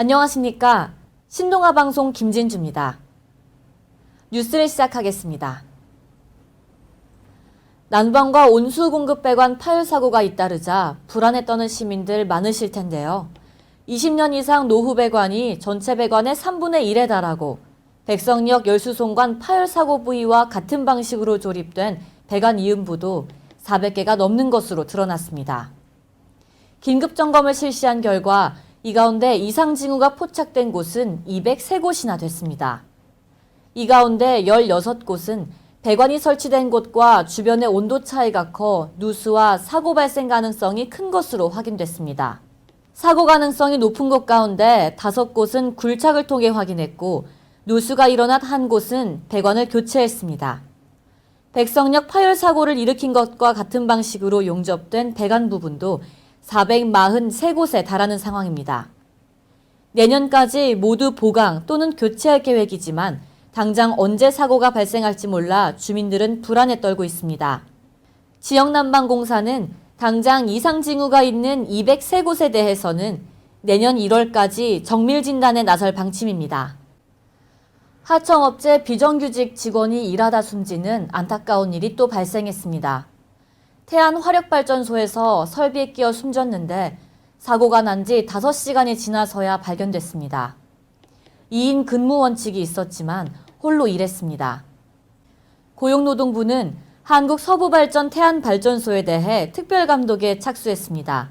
안녕하십니까. 신동아방송 김진주입니다. 뉴스를 시작하겠습니다. 난방과 온수 공급 배관 파열 사고가 잇따르자 불안에 떠는 시민들 많으실 텐데요. 20년 이상 노후 배관이 전체 배관의 3분의 1에 달하고 백석역 열수송관 파열 사고 부위와 같은 방식으로 조립된 배관 이음부도 400개가 넘는 것으로 드러났습니다. 긴급 점검을 실시한 결과 이 가운데 이상 징후가 포착된 곳은 203곳이나 됐습니다. 이 가운데 16곳은 배관이 설치된 곳과 주변의 온도 차이가 커 누수와 사고 발생 가능성이 큰 것으로 확인됐습니다. 사고 가능성이 높은 곳 가운데 5곳은 굴착을 통해 확인했고 누수가 일어난 한 곳은 배관을 교체했습니다. 백석역 파열 사고를 일으킨 것과 같은 방식으로 용접된 배관 부분도 443곳에 달하는 상황입니다. 내년까지 모두 보강 또는 교체할 계획이지만 당장 언제 사고가 발생할지 몰라 주민들은 불안에 떨고 있습니다. 지역난방공사는 당장 이상 징후가 있는 203곳에 대해서는 내년 1월까지 정밀 진단에 나설 방침입니다. 하청업체 비정규직 직원이 일하다 숨지는 안타까운 일이 또 발생했습니다. 태안화력발전소에서 설비에 끼어 숨졌는데 사고가 난 지 5시간이 지나서야 발견됐습니다. 2인 근무 원칙이 있었지만 홀로 일했습니다. 고용노동부는 한국서부발전 태안발전소에 대해 특별감독에 착수했습니다.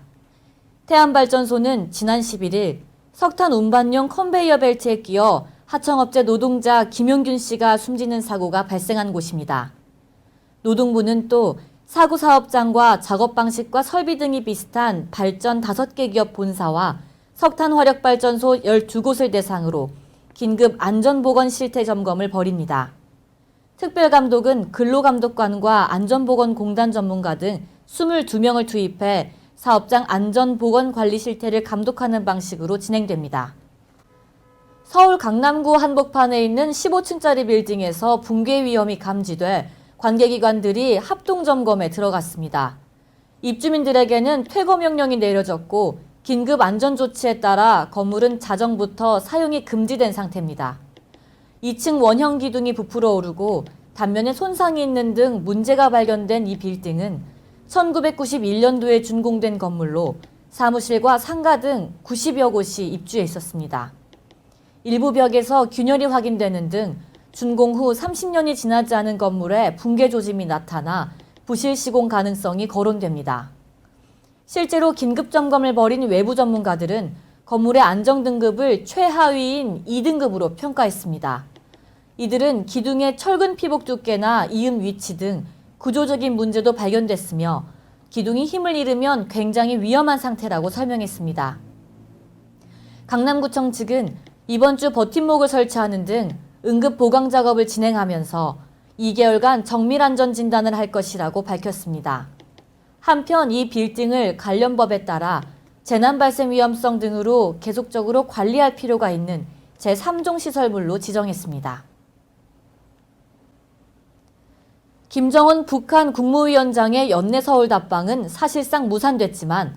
태안발전소는 지난 11일 석탄 운반용 컨베이어 벨트에 끼어 하청업체 노동자 김용균 씨가 숨지는 사고가 발생한 곳입니다. 노동부는 또 사고 사업장과 작업 방식과 설비 등이 비슷한 발전 5개 기업 본사와 석탄화력발전소 12곳을 대상으로 긴급 안전보건 실태 점검을 벌입니다. 특별감독은 근로감독관과 안전보건공단 전문가 등 22명을 투입해 사업장 안전보건관리 실태를 감독하는 방식으로 진행됩니다. 서울 강남구 한복판에 있는 15층짜리 빌딩에서 붕괴 위험이 감지돼 관계기관들이 합동점검에 들어갔습니다. 입주민들에게는 퇴거 명령이 내려졌고 긴급 안전조치에 따라 건물은 자정부터 사용이 금지된 상태입니다. 2층 원형 기둥이 부풀어 오르고 단면에 손상이 있는 등 문제가 발견된 이 빌딩은 1991년도에 준공된 건물로 사무실과 상가 등 90여 곳이 입주해 있었습니다. 일부 벽에서 균열이 확인되는 등 준공 후 30년이 지나지 않은 건물에 붕괴 조짐이 나타나 부실 시공 가능성이 거론됩니다. 실제로 긴급 점검을 벌인 외부 전문가들은 건물의 안정 등급을 최하위인 2등급으로 평가했습니다. 이들은 기둥의 철근 피복 두께나 이음 위치 등 구조적인 문제도 발견됐으며 기둥이 힘을 잃으면 굉장히 위험한 상태라고 설명했습니다. 강남구청 측은 이번 주 버팀목을 설치하는 등 응급 보강 작업을 진행하면서 2개월간 정밀 안전 진단을 할 것이라고 밝혔습니다. 한편 이 빌딩을 관련법에 따라 재난 발생 위험성 등으로 계속적으로 관리할 필요가 있는 제3종 시설물로 지정했습니다. 김정은 북한 국무위원장의 연내 서울 답방은 사실상 무산됐지만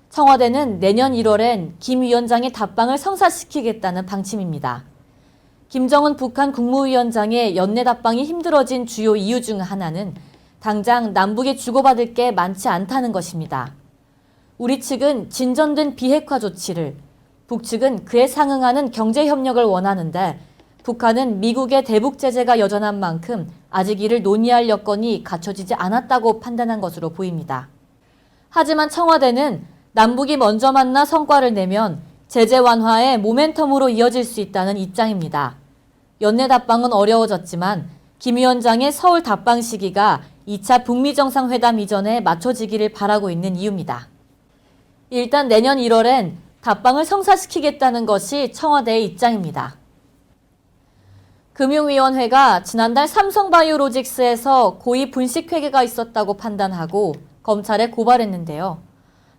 청와대는 내년 1월엔 김 위원장의 답방을 성사시키겠다는 방침입니다. 김정은 북한 국무위원장의 연내 답방이 힘들어진 주요 이유 중 하나는 당장 남북이 주고받을 게 많지 않다는 것입니다. 우리 측은 진전된 비핵화 조치를, 북측은 그에 상응하는 경제협력을 원하는데 북한은 미국의 대북 제재가 여전한 만큼 아직 이를 논의할 여건이 갖춰지지 않았다고 판단한 것으로 보입니다. 하지만 청와대는 남북이 먼저 만나 성과를 내면 제재 완화의 모멘텀으로 이어질 수 있다는 입장입니다. 연내 답방은 어려워졌지만 김 위원장의 서울 답방 시기가 2차 북미 정상회담 이전에 맞춰지기를 바라고 있는 이유입니다. 일단 내년 1월엔 답방을 성사시키겠다는 것이 청와대의 입장입니다. 금융위원회가 지난달 삼성바이오로직스에서 고의 분식회계가 있었다고 판단하고 검찰에 고발했는데요.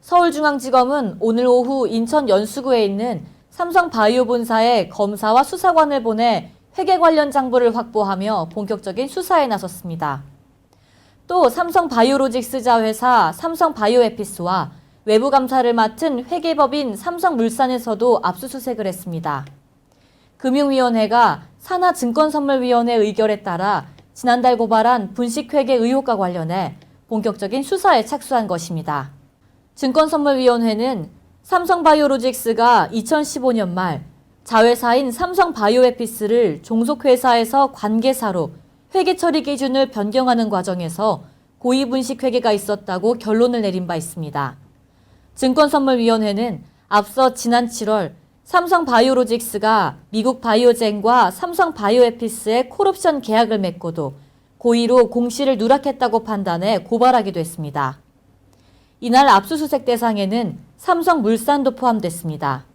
서울중앙지검은 오늘 오후 인천 연수구에 있는 삼성바이오 본사에 검사와 수사관을 보내 회계 관련 정보를 확보하며 본격적인 수사에 나섰습니다. 또 삼성바이오로직스 자회사 삼성바이오에피스와 외부 감사를 맡은 회계법인 삼성물산에서도 압수수색을 했습니다. 금융위원회가 산하증권선물위원회 의결에 따라 지난달 고발한 분식회계 의혹과 관련해 본격적인 수사에 착수한 것입니다. 증권선물위원회는 삼성바이오로직스가 2015년 말 자회사인 삼성바이오에피스를 종속회사에서 관계사로 회계 처리 기준을 변경하는 과정에서 고의분식회계가 있었다고 결론을 내린 바 있습니다. 증권선물위원회는 앞서 지난 7월 삼성바이오로직스가 미국 바이오젠과 삼성바이오에피스의 콜옵션 계약을 맺고도 고의로 공시를 누락했다고 판단해 고발하기도 했습니다. 이날 압수수색 대상에는 삼성물산도 포함됐습니다.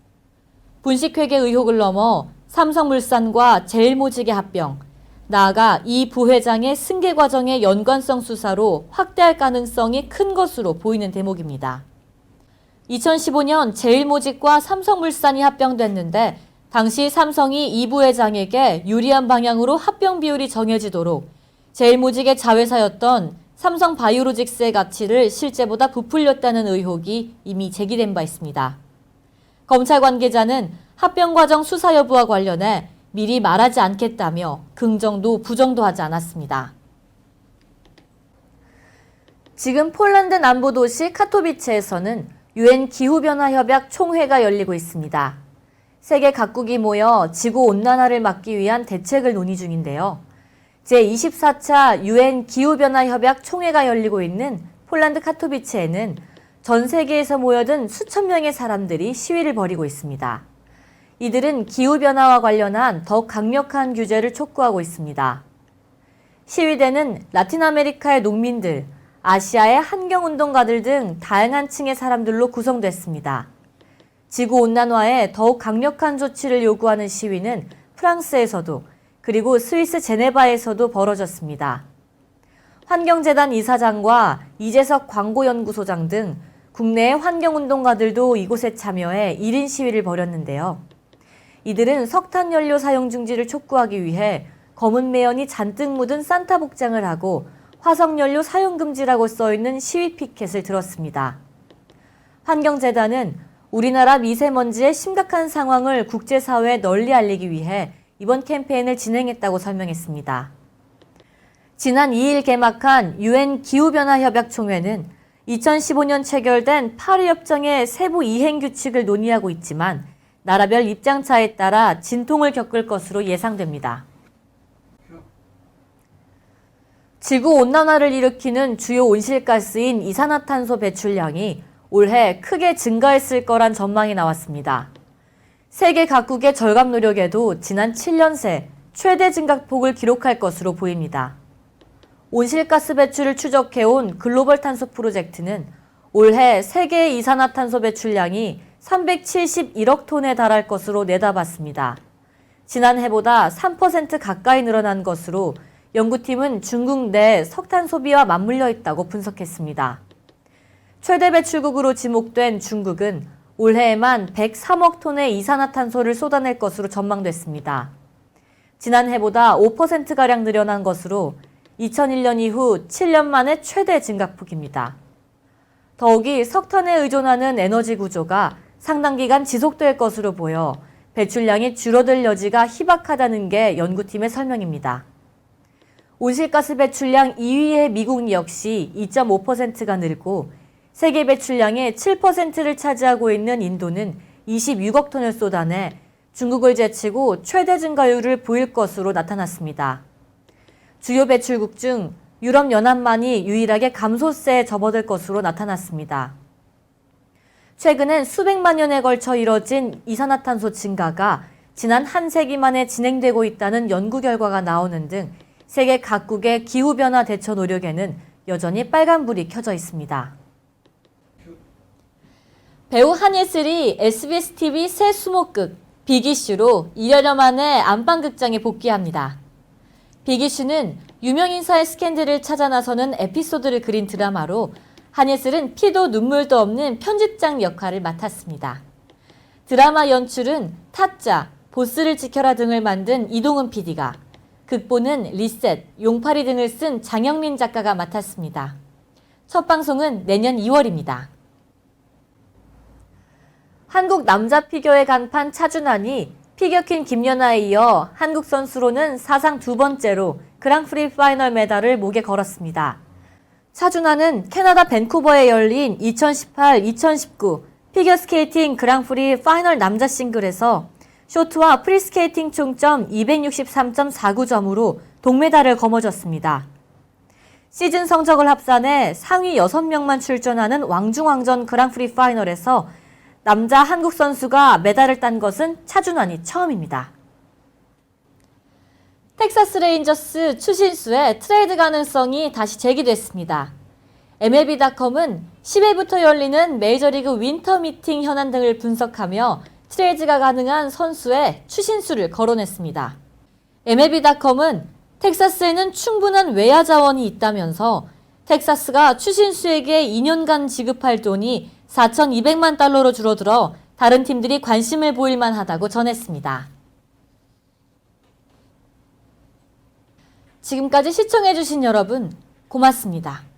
분식회계 의혹을 넘어 삼성물산과 제일모직의 합병, 나아가 이 부회장의 승계 과정의 연관성 수사로 확대할 가능성이 큰 것으로 보이는 대목입니다. 2015년 제일모직과 삼성물산이 합병됐는데 당시 삼성이 이 부회장에게 유리한 방향으로 합병 비율이 정해지도록 제일모직의 자회사였던 삼성바이오로직스의 가치를 실제보다 부풀렸다는 의혹이 이미 제기된 바 있습니다. 검찰 관계자는 합병 과정 수사 여부와 관련해 미리 말하지 않겠다며 긍정도 부정도 하지 않았습니다. 지금 폴란드 남부 도시 카토비체에서는 유엔 기후변화협약 총회가 열리고 있습니다. 세계 각국이 모여 지구온난화를 막기 위한 대책을 논의 중인데요. 제24차 유엔 기후변화협약 총회가 열리고 있는 폴란드 카토비체에는 전 세계에서 모여든 수천 명의 사람들이 시위를 벌이고 있습니다. 이들은 기후변화와 관련한 더 강력한 규제를 촉구하고 있습니다. 시위대는 라틴 아메리카의 농민들, 아시아의 환경운동가들 등 다양한 층의 사람들로 구성됐습니다. 지구온난화에 더욱 강력한 조치를 요구하는 시위는 프랑스에서도 그리고 스위스 제네바에서도 벌어졌습니다. 환경재단 이사장과 이재석 광고연구소장 등 국내의 환경운동가들도 이곳에 참여해 1인 시위를 벌였는데요. 이들은 석탄연료 사용 중지를 촉구하기 위해 검은 매연이 잔뜩 묻은 산타 복장을 하고 화석연료 사용 금지라고 써있는 시위 피켓을 들었습니다. 환경재단은 우리나라 미세먼지의 심각한 상황을 국제사회에 널리 알리기 위해 이번 캠페인을 진행했다고 설명했습니다. 지난 2일 개막한 유엔 기후변화협약 총회는 2015년 체결된 파리협정의 세부 이행 규칙을 논의하고 있지만 나라별 입장차에 따라 진통을 겪을 것으로 예상됩니다. 지구온난화를 일으키는 주요 온실가스인 이산화탄소 배출량이 올해 크게 증가했을 거란 전망이 나왔습니다. 세계 각국의 절감 노력에도 지난 7년 새 최대 증가폭을 기록할 것으로 보입니다. 온실가스 배출을 추적해온 글로벌 탄소 프로젝트는 올해 세계의 이산화탄소 배출량이 371억 톤에 달할 것으로 내다봤습니다. 지난해보다 3% 가까이 늘어난 것으로 연구팀은 중국 내 석탄 소비와 맞물려 있다고 분석했습니다. 최대 배출국으로 지목된 중국은 올해에만 103억 톤의 이산화탄소를 쏟아낼 것으로 전망됐습니다. 지난해보다 5%가량 늘어난 것으로 2001년 이후 7년 만에 최대 증가폭입니다. 더욱이 석탄에 의존하는 에너지 구조가 상당 기간 지속될 것으로 보여 배출량이 줄어들 여지가 희박하다는 게 연구팀의 설명입니다. 온실가스 배출량 2위의 미국 역시 2.5%가 늘고 세계 배출량의 7%를 차지하고 있는 인도는 26억 톤을 쏟아내 중국을 제치고 최대 증가율을 보일 것으로 나타났습니다. 주요 배출국 중 유럽연합만이 유일하게 감소세에 접어들 것으로 나타났습니다. 최근엔 수백만 년에 걸쳐 이뤄진 이산화탄소 증가가 지난 한 세기 만에 진행되고 있다는 연구 결과가 나오는 등 세계 각국의 기후변화 대처 노력에는 여전히 빨간불이 켜져 있습니다. 배우 한예슬이 SBS TV 새 수목극 빅이슈로 2년여 만에 안방극장에 복귀합니다. 빅이슈는 유명인사의 스캔들을 찾아 나서는 에피소드를 그린 드라마로 한예슬은 피도 눈물도 없는 편집장 역할을 맡았습니다. 드라마 연출은 타짜, 보스를 지켜라 등을 만든 이동은 PD가, 극본은 리셋, 용파리 등을 쓴 장영민 작가가 맡았습니다. 첫 방송은 내년 2월입니다. 한국 남자 피겨의 간판 차준환이 피겨퀸 김연아에 이어 한국 선수로는 사상 두 번째로 그랑프리 파이널 메달을 목에 걸었습니다. 차준환은 캐나다 밴쿠버에 열린 2018-2019 피겨스케이팅 그랑프리 파이널 남자 싱글에서 쇼트와 프리스케이팅 총점 263.49점으로 동메달을 거머쥐었습니다. 시즌 성적을 합산해 상위 6명만 출전하는 왕중왕전 그랑프리 파이널에서 남자 한국 선수가 메달을 딴 것은 차준환이 처음입니다. 텍사스 레인저스 추신수의 트레이드 가능성이 다시 제기됐습니다. MLB.com은 10일부터 열리는 메이저리그 윈터 미팅 현안 등을 분석하며 트레이드가 가능한 선수의 추신수를 거론했습니다. MLB.com은 텍사스에는 충분한 외야 자원이 있다면서 텍사스가 추신수에게 2년간 지급할 돈이 4,200만 달러로 줄어들어 다른 팀들이 관심을 보일 만하다고 전했습니다. 지금까지 시청해주신 여러분 고맙습니다.